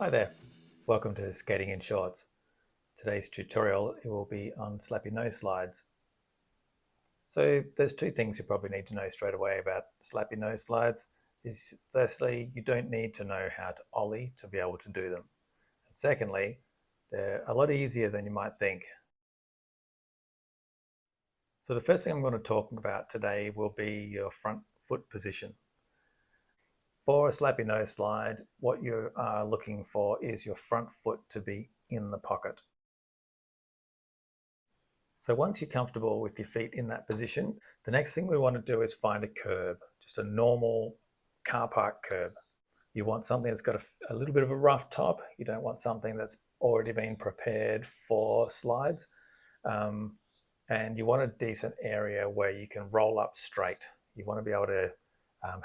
Hi there, welcome to Skating in Shorts. Today's tutorial will be on Slappy nose slides. So there's two things you probably need to know straight away about Slappy nose slides. Firstly, you don't need to know how to ollie to be able to do them. And secondly, they're a lot easier than you might think. So the first thing I'm going to talk about today will be your front foot position. For a Slappy nose slide, what you are looking for is your front foot to be in the pocket. So once you're comfortable with your feet in that position, the next thing we want to do is find a kerb, just a normal car park kerb. You want something that's got a little bit of a rough top. You don't want something that's already been prepared for slides. And you want a decent area where you can roll up straight. You want to be able to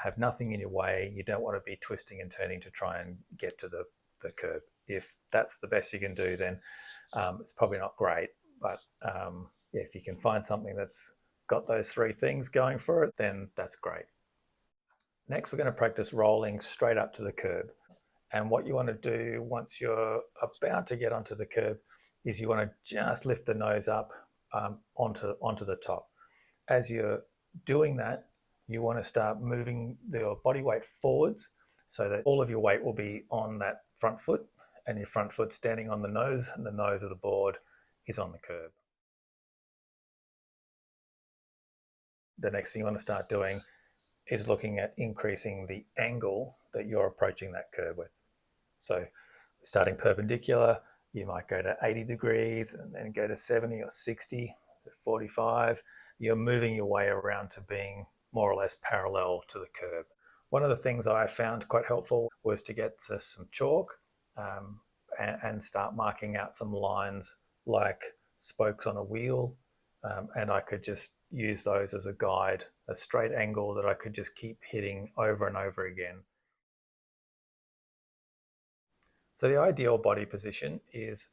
have nothing in your way. You don't want to be twisting and turning to try and get to the kerb. If that's the best you can do, then it's probably not great. But if you can find something that's got those three things going for it, then that's great. Next, we're going to practice rolling straight up to the kerb. And what you want to do once you're about to get onto the kerb is you want to just lift the nose up onto the top. As you're doing that, you want to start moving your body weight forwards so that all of your weight will be on that front foot and your front foot standing on the nose, and the nose of the board is on the kerb. The next thing you want to start doing is looking at increasing the angle that you're approaching that kerb with. So starting perpendicular, you might go to 80 degrees and then go to 70 or 60, 45. You're moving your way around to being more or less parallel to the kerb. One of the things I found quite helpful was to get some chalk and start marking out some lines like spokes on a wheel, and I could just use those as a guide, a straight angle that I could just keep hitting over and over again. So the ideal body position is,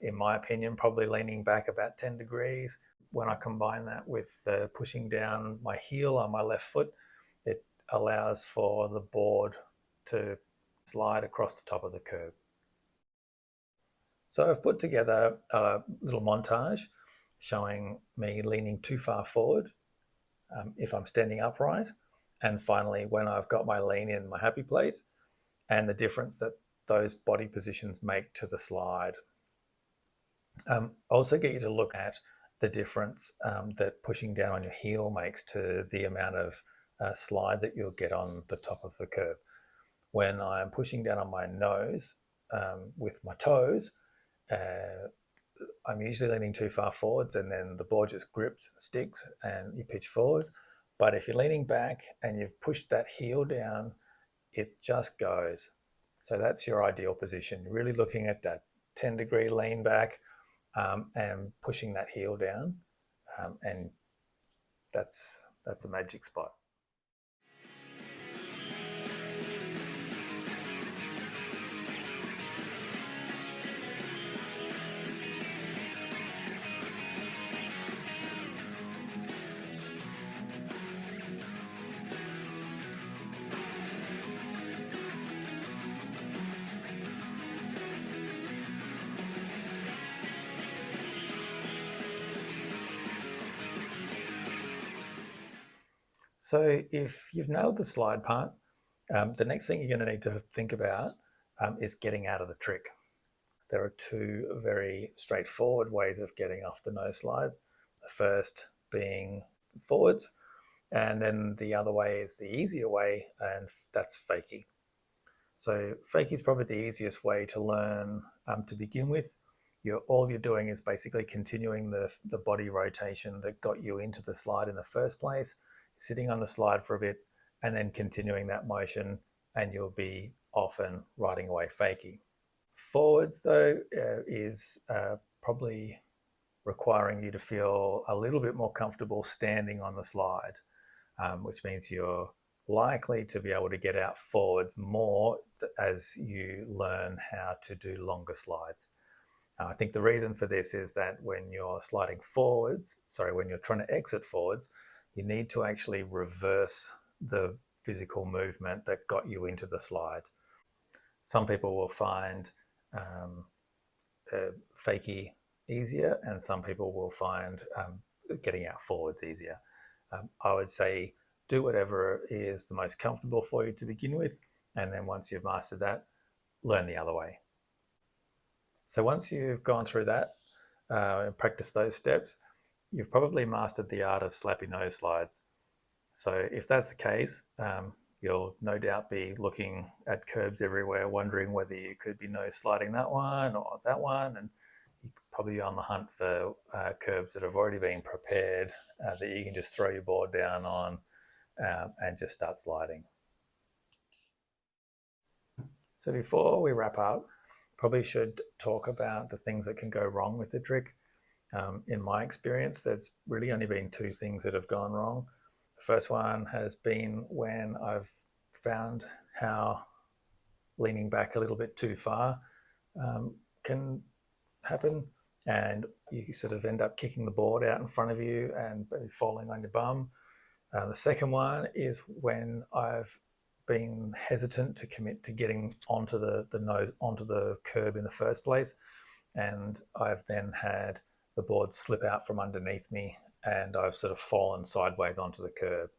in my opinion, probably leaning back about 10 degrees. When I combine that with pushing down my heel on my left foot, it allows for the board to slide across the top of the kerb. So I've put together a little montage showing me leaning too far forward if I'm standing upright, and finally when I've got my lean in my happy place, and the difference that those body positions make to the slide. Also get you to look at the difference that pushing down on your heel makes to the amount of slide that you'll get on the top of the kerb. When I'm pushing down on my nose with my toes, I'm usually leaning too far forwards, and then the board just grips and sticks and you pitch forward. But if you're leaning back and you've pushed that heel down, it just goes. So that's your ideal position. You're really looking at that 10-degree lean back and pushing that heel down, and that's a magic spot. So if you've nailed the slide part, the next thing you're going to need to think about is getting out of the trick. There are two very straightforward ways of getting off the nose slide. The first being forwards, and then the other way is the easier way, and that's fakie. So fakie is probably the easiest way to learn to begin with. All you're doing is basically continuing the body rotation that got you into the slide in the first place, sitting on the slide for a bit, and then continuing that motion, and you'll be off and riding away fakie. Forwards, though, is probably requiring you to feel a little bit more comfortable standing on the slide, which means you're likely to be able to get out forwards more as you learn how to do longer slides. I think the reason for this is that when you're sliding forwards, when you're trying to exit forwards, you need to actually reverse the physical movement that got you into the slide. Some people will find fakie easier, and some people will find getting out forwards easier. I would say do whatever is the most comfortable for you to begin with, and then once you've mastered that, learn the other way. So once you've gone through that and practiced those steps, you've probably mastered the art of slappy nose slides. So if that's the case, you'll no doubt be looking at kerbs everywhere, wondering whether you could be nose sliding that one or that one, and you could probably be on the hunt for kerbs that have already been prepared that you can just throw your board down on and just start sliding. So before we wrap up, probably should talk about the things that can go wrong with the trick. In my experience, there's really only been two things that have gone wrong. The first one has been when I've found how leaning back a little bit too far can happen, and you sort of end up kicking the board out in front of you and falling on your bum. The second one is when I've been hesitant to commit to getting onto the nose, onto the kerb in the first place, and I've then had the board slip out from underneath me and I've sort of fallen sideways onto the kerb.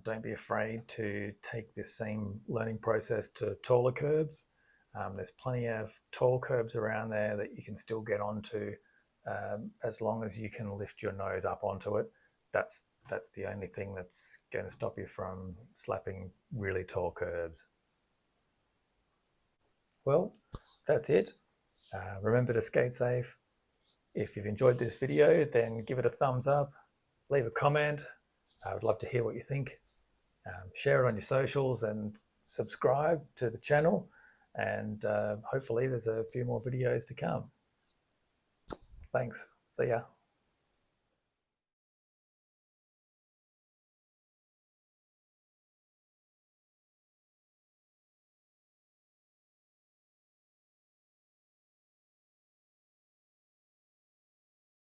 Don't be afraid to take this same learning process to taller kerbs. There's plenty of tall kerbs around there that you can still get onto as long as you can lift your nose up onto it. That's the only thing that's going to stop you from slapping really tall kerbs. Well, that's it. Remember to skate safe. If you've enjoyed this video, then give it a thumbs up, leave a comment. I would love to hear what you think. Share it on your socials and subscribe to the channel. And hopefully there's a few more videos to come. Thanks. See ya.